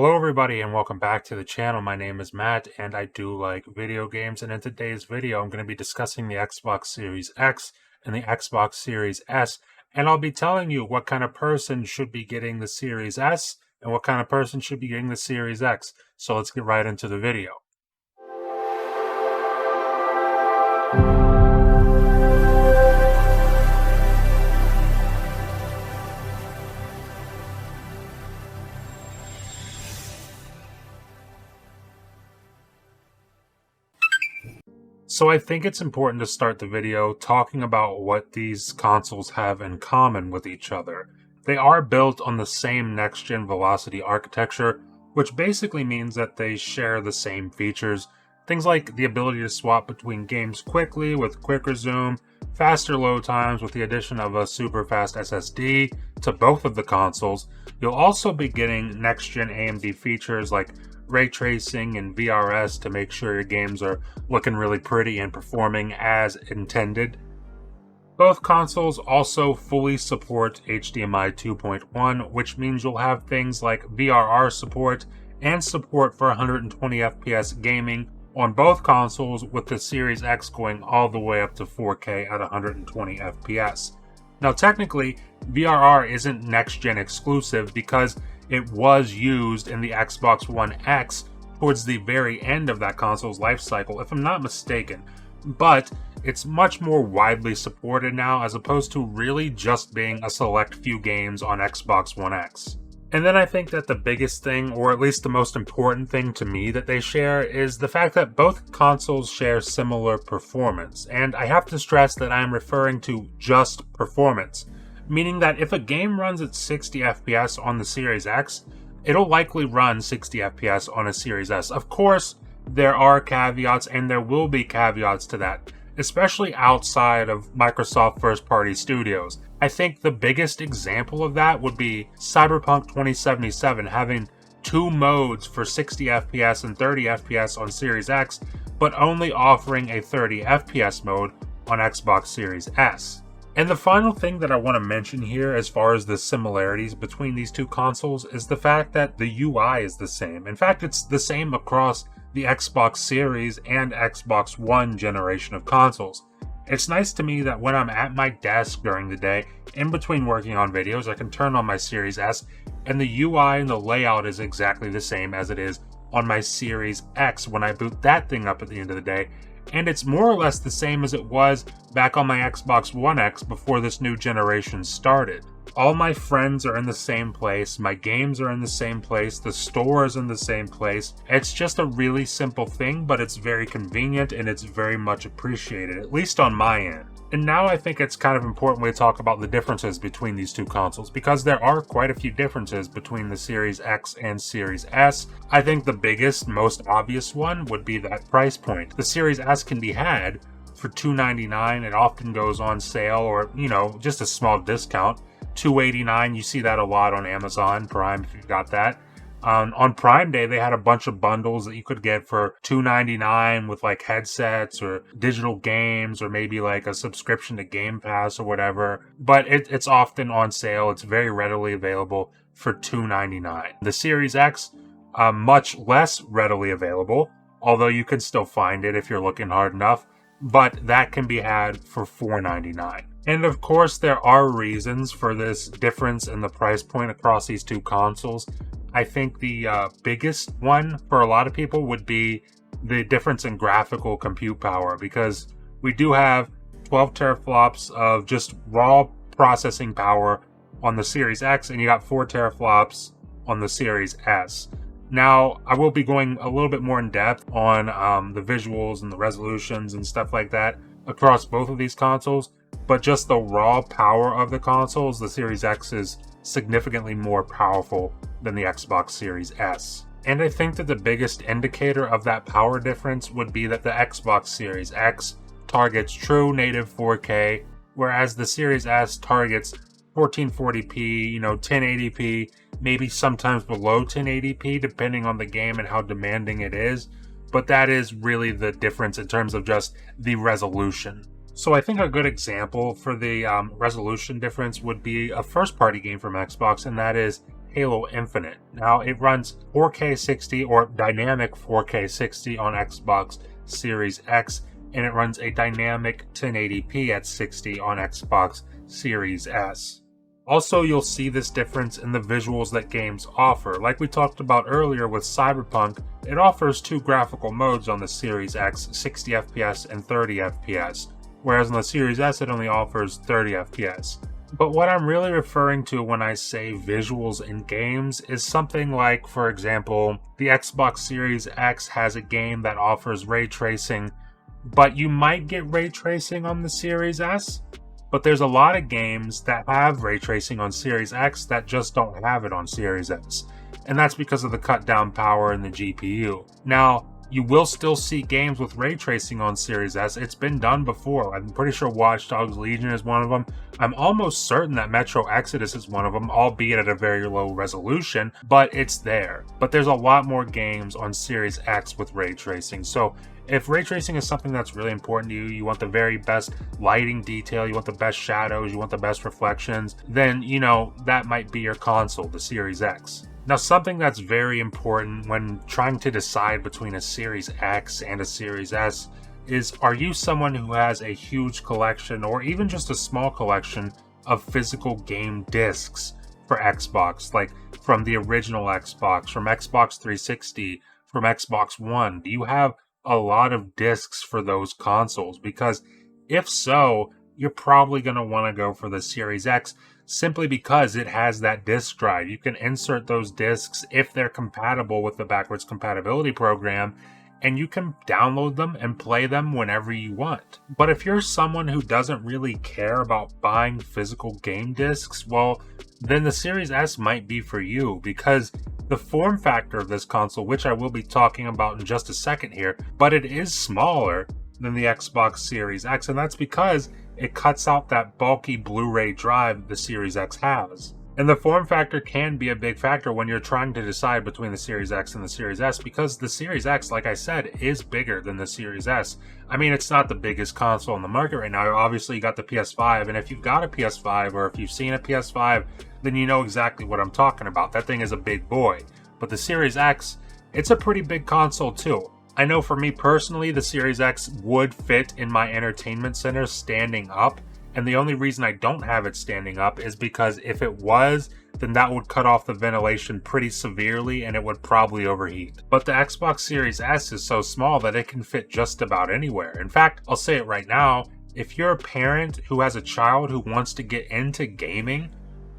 Hello everybody and welcome back to the channel. My name is Matt and I do like video games, and in today's video I'm going to be discussing the Xbox Series X and the Xbox Series S, and I'll be telling you what kind of person should be getting the Series S and what kind of person should be getting the Series X. So let's get right into the video. So I think it's important to start the video talking about what these consoles have in common with each other. They are built on the same next-gen Velocity architecture, which basically means that they share the same features. Things like the ability to swap between games quickly with quick resume, faster load times with the addition of a super fast SSD to both of the consoles. You'll also be getting next-gen AMD features like ray tracing and VRS to make sure your games are looking really pretty and performing as intended. Both consoles also fully support HDMI 2.1, which means you'll have things like VRR support and support for 120 FPS gaming on both consoles, with the Series X going all the way up to 4K at 120 FPS. Now technically, VRR isn't next-gen exclusive because it was used in the Xbox One X towards the very end of that console's life cycle, if I'm not mistaken. But it's much more widely supported now, as opposed to really just being a select few games on Xbox One X. And then I think that the biggest thing, or at least the most important thing to me that they share, is the fact that both consoles share similar performance. And I have to stress that I'm referring to just performance, meaning that if a game runs at 60 FPS on the Series X, it'll likely run 60 FPS on a Series S. Of course, there are caveats, and there will be caveats to that, especially outside of Microsoft first-party studios. I think the biggest example of that would be Cyberpunk 2077 having two modes for 60 FPS and 30 FPS on Series X, but only offering a 30 FPS mode on Xbox Series S. And the final thing that I want to mention here as far as the similarities between these two consoles is the fact that the UI is the same. In fact, it's the same across the Xbox Series and Xbox One generation of consoles. It's nice to me that when I'm at my desk during the day, in between working on videos, I can turn on my Series S, and the UI and the layout is exactly the same as it is on my Series X when I boot that thing up at the end of the day. And it's more or less the same as it was back on my Xbox One X before this new generation started. All my friends are in the same place, my games are in the same place, the store is in the same place. It's just a really simple thing, but it's very convenient and it's very much appreciated, at least on my end. And now I think it's kind of important we talk about the differences between these two consoles, because there are quite a few differences between the Series X and Series S. I think the biggest, most obvious one would be that price point. The Series S can be had for $299. It often goes on sale, or, just a small discount. $289, you see that a lot on Amazon Prime if you've got that. On Prime Day, they had a bunch of bundles that you could get for $299 with like headsets or digital games, or maybe like a subscription to Game Pass or whatever. But it's often on sale. It's very readily available for $299. The Series X, much less readily available, although you can still find it if you're looking hard enough. But that can be had for $499. And of course, there are reasons for this difference in the price point across these two consoles. I think the biggest one for a lot of people would be the difference in graphical compute power, because we do have 12 teraflops of just raw processing power on the Series X, and you got 4 teraflops on the Series S. Now, I will be going a little bit more in depth on the visuals and the resolutions and stuff like that across both of these consoles, but just the raw power of the consoles, the Series X is significantly more powerful than the Xbox Series S. And I think that the biggest indicator of that power difference would be that the Xbox Series X targets true native 4K, whereas the Series S targets 1440p, 1080p, maybe sometimes below 1080p, depending on the game and how demanding it is. But that is really the difference in terms of just the resolution. So I think a good example for the resolution difference would be a first-party game from Xbox, and that is Halo Infinite. Now, it runs 4K 60 or dynamic 4K 60 on Xbox Series X, and it runs a dynamic 1080p at 60 on Xbox Series S. Also, you'll see this difference in the visuals that games offer. Like we talked about earlier with Cyberpunk, it offers two graphical modes on the Series X, 60 FPS and 30 FPS, whereas on the Series S it only offers 30 FPS. But what I'm really referring to when I say visuals in games is something like, for example, the Xbox Series X has a game that offers ray tracing, but you might get ray tracing on the Series S. But there's a lot of games that have ray tracing on Series X that just don't have it on Series S. And that's because of the cut down power in the GPU. Now, you will still see games with ray tracing on Series S. It's been done before. I'm pretty sure Watch Dogs Legion is one of them. I'm almost certain that Metro Exodus is one of them, albeit at a very low resolution, but it's there. But there's a lot more games on Series X with ray tracing. So if ray tracing is something that's really important to you, you want the very best lighting detail, you want the best shadows, you want the best reflections, then, that might be your console, the Series X. Now, something that's very important when trying to decide between a Series X and a Series S is, are you someone who has a huge collection or even just a small collection of physical game discs for Xbox, like from the original Xbox, from Xbox 360, from Xbox One? Do you have a lot of discs for those consoles? Because if so, you're probably going to want to go for the Series X simply because it has that disk drive. You can insert those discs if they're compatible with the backwards compatibility program, and you can download them and play them whenever you want. But if you're someone who doesn't really care about buying physical game discs, well, then the Series S might be for you, because the form factor of this console, which I will be talking about in just a second here, but it is smaller than the Xbox Series X, and that's because it cuts out that bulky Blu-ray drive the Series X has. And the form factor can be a big factor when you're trying to decide between the Series X and the Series S, because the Series X, like I said, is bigger than the Series S. I mean, it's not the biggest console on the market right now. Obviously, you got the PS5, and if you've got a PS5 or if you've seen a PS5, then you know exactly what I'm talking about. That thing is a big boy. But the Series X, it's a pretty big console too. I know for me personally, the Series X would fit in my entertainment center standing up, and the only reason I don't have it standing up is because if it was, then that would cut off the ventilation pretty severely and it would probably overheat. But the Xbox Series S is so small that it can fit just about anywhere. In fact, I'll say it right now, if you're a parent who has a child who wants to get into gaming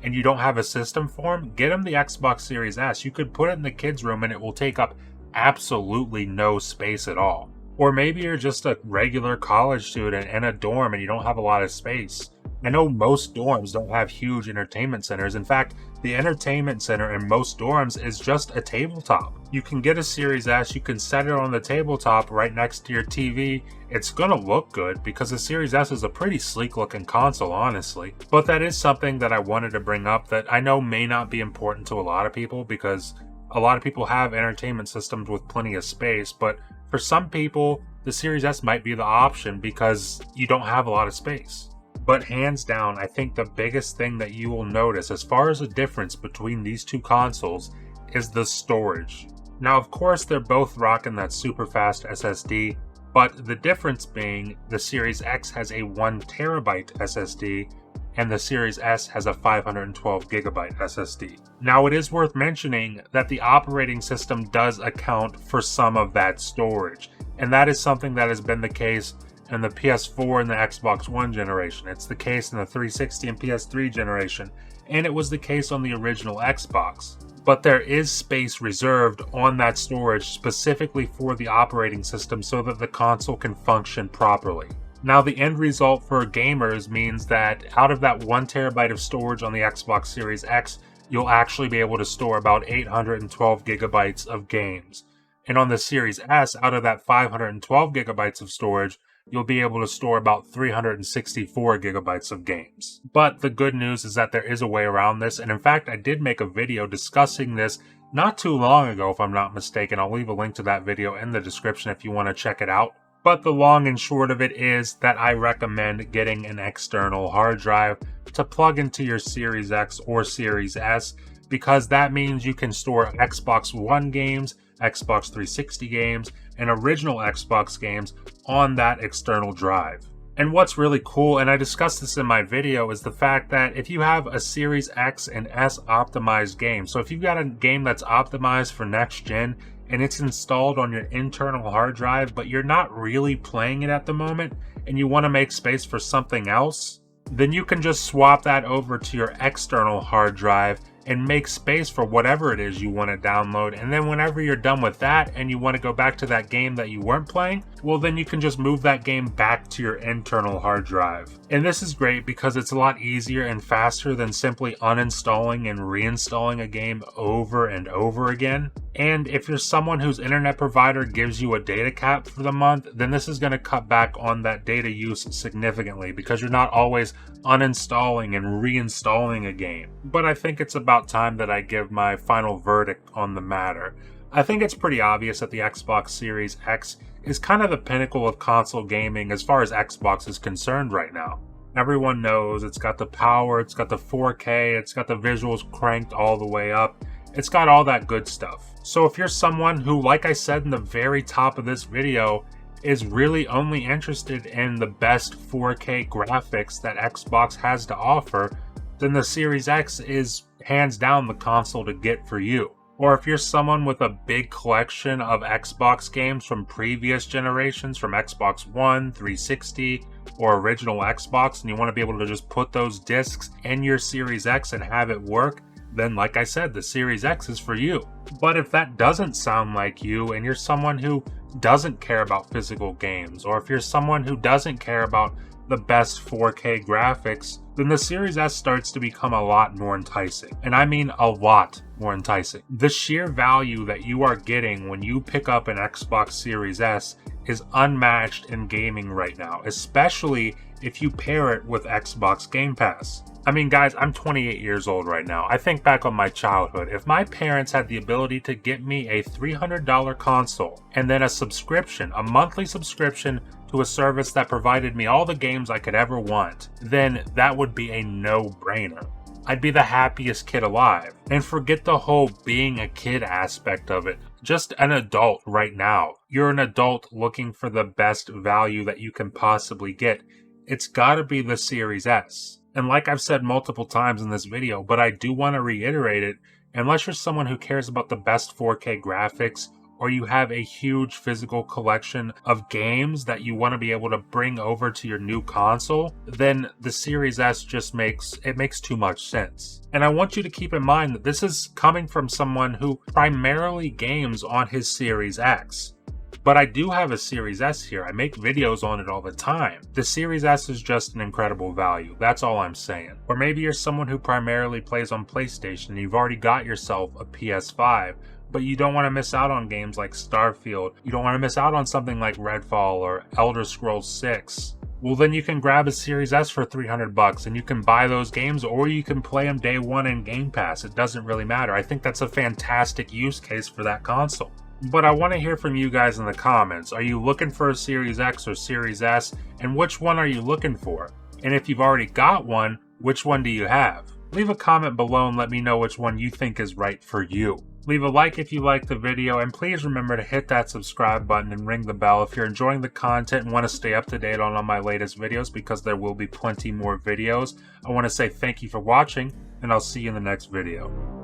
and you don't have a system for them, get them the Xbox Series S. You could put it in the kids' room and it will take up absolutely no space at all. Or maybe you're just a regular college student in a dorm and you don't have a lot of space. I know most dorms don't have huge entertainment centers. In fact, the entertainment center in most dorms is just a tabletop. You can get a Series S, you can set it on the tabletop right next to your TV. It's gonna look good because the Series S is a pretty sleek looking console, honestly. But that is something that I wanted to bring up that I know may not be important to a lot of people, because a lot of people have entertainment systems with plenty of space, but for some people, the Series S might be the option because you don't have a lot of space. But hands down, I think the biggest thing that you will notice as far as the difference between these two consoles is the storage. Now, of course, they're both rocking that super fast SSD, but the difference being the Series X has a 1TB SSD and the Series S has a 512GB SSD. Now, it is worth mentioning that the operating system does account for some of that storage, and that is something that has been the case in the PS4 and the Xbox One generation. It's the case in the 360 and PS3 generation, and it was the case on the original Xbox. But there is space reserved on that storage specifically for the operating system so that the console can function properly. Now, the end result for gamers means that out of that 1TB of storage on the Xbox Series X, you'll actually be able to store about 812GB of games. And on the Series S, out of that 512GB of storage, you'll be able to store about 364GB of games. But the good news is that there is a way around this, and in fact, I did make a video discussing this not too long ago, if I'm not mistaken. I'll leave a link to that video in the description if you want to check it out. But the long and short of it is that I recommend getting an external hard drive to plug into your Series X or Series S, because that means you can store Xbox One games, Xbox 360 games, and original Xbox games on that external drive. And what's really cool, and I discussed this in my video, is the fact that if you have a Series X and S optimized game, so if you've got a game that's optimized for next gen and it's installed on your internal hard drive, but you're not really playing it at the moment and you want to make space for something else, then you can just swap that over to your external hard drive and make space for whatever it is you want to download. And then whenever you're done with that and you want to go back to that game that you weren't playing, well, then you can just move that game back to your internal hard drive. And this is great because it's a lot easier and faster than simply uninstalling and reinstalling a game over and over again. And if you're someone whose internet provider gives you a data cap for the month, then this is going to cut back on that data use significantly because you're not always uninstalling and reinstalling a game. But I think it's about time that I give my final verdict on the matter. I think it's pretty obvious that the Xbox Series X is kind of the pinnacle of console gaming as far as Xbox is concerned right now. Everyone knows it's got the power, it's got the 4K, it's got the visuals cranked all the way up. It's got all that good stuff. So if you're someone who, like I said in the very top of this video, is really only interested in the best 4K graphics that Xbox has to offer, then the Series X is hands down the console to get for you. Or if you're someone with a big collection of Xbox games from previous generations, from Xbox One, 360, or original Xbox, and you want to be able to just put those discs in your Series X and have it work, then like I said, the Series X is for you. But if that doesn't sound like you, and you're someone who doesn't care about physical games, or if you're someone who doesn't care about the best 4K graphics, then the Series S starts to become a lot more enticing. And I mean a lot more enticing. The sheer value that you are getting when you pick up an Xbox Series S is unmatched in gaming right now, especially if you pair it with Xbox Game Pass. I mean, guys, I'm 28 years old right now. I think back on my childhood. If my parents had the ability to get me a $300 console and then a subscription, a monthly subscription to a service that provided me all the games I could ever want, then that would be a no-brainer. I'd be the happiest kid alive. And forget the whole being a kid aspect of it. Just an adult right now. You're an adult looking for the best value that you can possibly get. It's gotta be the Series S. And like I've said multiple times in this video, but I do want to reiterate it, unless you're someone who cares about the best 4K graphics, or you have a huge physical collection of games that you want to be able to bring over to your new console, then the Series S just makes too much sense. And I want you to keep in mind that this is coming from someone who primarily games on his Series X. But I do have a Series S here. I make videos on it all the time. The Series S is just an incredible value. That's all I'm saying. Or maybe you're someone who primarily plays on PlayStation and you've already got yourself a PS5, but you don't want to miss out on games like Starfield. You don't want to miss out on something like Redfall or Elder Scrolls 6. Well, then you can grab a Series S for $300 and you can buy those games, or you can play them day one in Game Pass. It doesn't really matter. I think that's a fantastic use case for that console. But I want to hear from you guys in the comments. Are you looking for a Series X or Series S? And which one are you looking for? And if you've already got one, which one do you have? Leave a comment below and let me know which one you think is right for you. Leave a like if you liked the video, and please remember to hit that subscribe button and ring the bell if you're enjoying the content and want to stay up to date on all my latest videos, because there will be plenty more videos. I want to say thank you for watching, and I'll see you in the next video.